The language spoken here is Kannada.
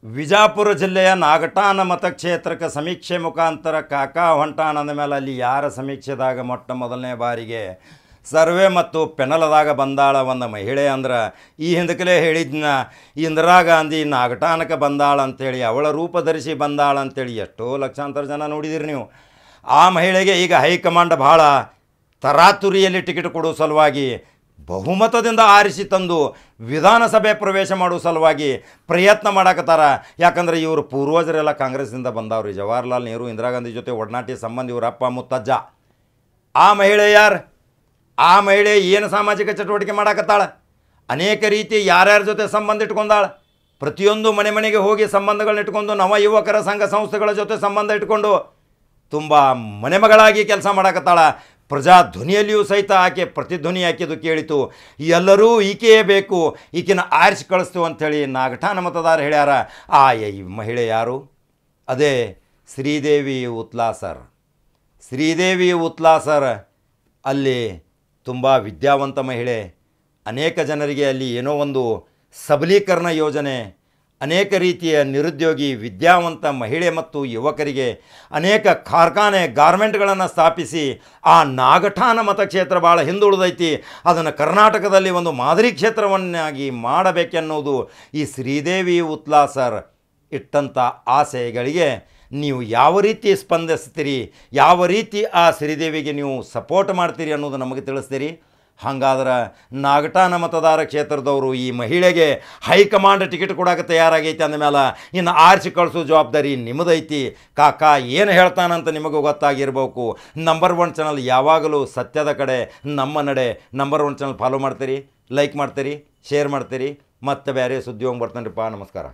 ವಿಜಾಪುರ ಜಿಲ್ಲೆಯ ನಾಗಠಾಣ ಮತಕ್ಷೇತ್ರಕ್ಕೆ ಸಮೀಕ್ಷೆ ಮುಖಾಂತರ ಕಾಕಾ ಹೊಂಟಾಣ ಅಂದ ಮೇಲೆ ಅಲ್ಲಿ ಯಾರ ಸಮೀಕ್ಷೆದಾಗ ಮೊಟ್ಟ ಮೊದಲನೇ ಬಾರಿಗೆ ಸರ್ವೆ ಮತ್ತು ಪೆನಲದಾಗ ಬಂದಾಳ ಒಂದು ಮಹಿಳೆ ಅಂದ್ರೆ ಈ ಹಿಂದಕಲೇ ಹೇಳಿದ್ನ ಇಂದಿರಾ ಗಾಂಧಿ ನಾಗಠಾಣಕ್ಕೆ ಬಂದಾಳ ಅಂಥೇಳಿ ಅವಳ ರೂಪ ಧರಿಸಿ ಬಂದಾಳ ಅಂಥೇಳಿ ಎಷ್ಟೋ ಲಕ್ಷಾಂತರ ಜನ ನೋಡಿದಿರಿ ನೀವು. ಆ ಮಹಿಳೆಗೆ ಈಗ ಹೈಕಮಾಂಡ್ ಭಾಳ ತರಾತುರಿಯಲ್ಲಿ ಟಿಕೆಟ್ ಕೊಡೋ ಸಲುವಾಗಿ ಬಹುಮತದಿಂದ ಆರಿಸಿ ತಂದು ವಿಧಾನಸಭೆ ಪ್ರವೇಶ ಮಾಡೋ ಸಲುವಾಗಿ ಪ್ರಯತ್ನ ಮಾಡಕತ್ತಾರ. ಯಾಕಂದರೆ ಇವರು ಪೂರ್ವಜರೆಲ್ಲ ಕಾಂಗ್ರೆಸ್ಸಿಂದ ಬಂದವ್ರಿ. ಜವಾಹರ್ಲಾಲ್ ನೆಹರು ಇಂದಿರಾ ಗಾಂಧಿ ಜೊತೆ ಒಡನಾಟಿ ಸಂಬಂಧ ಇವ್ರ ಅಪ್ಪ ಮುತ್ತಜ್ಜ. ಆ ಮಹಿಳೆ ಯಾರು? ಆ ಮಹಿಳೆ ಏನು ಸಾಮಾಜಿಕ ಚಟುವಟಿಕೆ ಮಾಡಕತ್ತಾಳ? ಅನೇಕ ರೀತಿ ಯಾರ್ಯಾರ ಜೊತೆ ಸಂಬಂಧ ಇಟ್ಕೊಂಡಾಳ. ಪ್ರತಿಯೊಂದು ಮನೆ ಮನೆಗೆ ಹೋಗಿ ಸಂಬಂಧಗಳನ್ನ ಇಟ್ಕೊಂಡು ನವ ಯುವಕರ ಸಂಘ ಸಂಸ್ಥೆಗಳ ಜೊತೆ ಸಂಬಂಧ ಇಟ್ಕೊಂಡು ತುಂಬ ಮನೆಮಗಳಾಗಿ ಕೆಲಸ ಮಾಡಕತ್ತಾಳ. ಪ್ರಜಾಧ್ವನಿಯಲ್ಲಿಯೂ ಸಹಿತ ಆಕೆ ಪ್ರತಿಧ್ವನಿ ಹಾಕಿದ್ದು ಕೇಳಿತು. ಎಲ್ಲರೂ ಈಕೆಯೇ ಬೇಕು, ಈಕೆನ ಆರಿಸಿ ಕಳಿಸ್ತು ಅಂಥೇಳಿ ನಾಗಠಾಣ ಮತದಾರ ಹೇಳ್ಯಾರ. ಈ ಮಹಿಳೆ ಯಾರು? ಅದೇ ಶ್ರೀದೇವಿ ಉತ್ಲಾಸರ್. ಶ್ರೀದೇವಿ ಉತ್ಲಾಸರ್ ಅಲ್ಲಿ ತುಂಬ ವಿದ್ಯಾವಂತ ಮಹಿಳೆ. ಅನೇಕ ಜನರಿಗೆ ಅಲ್ಲಿ ಏನೋ ಒಂದು ಸಬಲೀಕರಣ ಯೋಜನೆ, ಅನೇಕ ರೀತಿಯ ನಿರುದ್ಯೋಗಿ ವಿದ್ಯಾವಂತ ಮಹಿಳೆ ಮತ್ತು ಯುವಕರಿಗೆ ಅನೇಕ ಕಾರ್ಖಾನೆ ಗಾರ್ಮೆಂಟ್ಗಳನ್ನು ಸ್ಥಾಪಿಸಿ ಆ ನಾಗಠಾಣ ಮತಕ್ಷೇತ್ರ ಭಾಳ ಹಿಂದುಳಿದೈತಿ, ಅದನ್ನು ಕರ್ನಾಟಕದಲ್ಲಿ ಒಂದು ಮಾದರಿ ಕ್ಷೇತ್ರವನ್ನಾಗಿ ಮಾಡಬೇಕೆನ್ನುವುದು ಈ ಶ್ರೀದೇವಿ ಉತ್ಲಾಸರ್ ಇಟ್ಟಂಥ ಆಸೆಗಳಿಗೆ ನೀವು ಯಾವ ರೀತಿ ಸ್ಪಂದಿಸ್ತೀರಿ, ಯಾವ ರೀತಿ ಆ ಶ್ರೀದೇವಿಗೆ ನೀವು ಸಪೋರ್ಟ್ ಮಾಡ್ತೀರಿ ಅನ್ನೋದು ನಮಗೆ ತಿಳಿಸ್ತೀರಿ. ಹಾಗಾದ್ರೆ ನಾಗಠಾಣ ಮತದಾರ ಕ್ಷೇತ್ರದವರು ಈ ಮಹಿಳೆಗೆ ಹೈಕಮಾಂಡ್ ಟಿಕೆಟ್ ಕೊಡೋಕೆ ತಯಾರಾಗೈತಿ ಅಂದಮೇಲೆ ಇನ್ನು ಆರಿಸಿ ಕಳಿಸೋ ಜವಾಬ್ದಾರಿ ನಿಮ್ಮದೈತಿ. ಕಾಕಾ ಏನು ಹೇಳ್ತಾನಂತ ನಿಮಗೂ ಗೊತ್ತಾಗಿರ್ಬೇಕು. ನಂಬರ್ 1 ಚಾನಲ್ ಯಾವಾಗಲೂ ಸತ್ಯದ ಕಡೆ ನಮ್ಮ ನಡೆ. ನಂಬರ್ 1 ಚಾನಲ್ ಫಾಲೋ ಮಾಡ್ತೀರಿ, ಲೈಕ್ ಮಾಡ್ತೀರಿ, ಶೇರ್ ಮಾಡ್ತೀರಿ. ಮತ್ತೆ ಬೇರೆ ಸುದ್ದಿ ಹೋಗಿ ಬರ್ತಾನೆ ರೀ. ನಮಸ್ಕಾರ.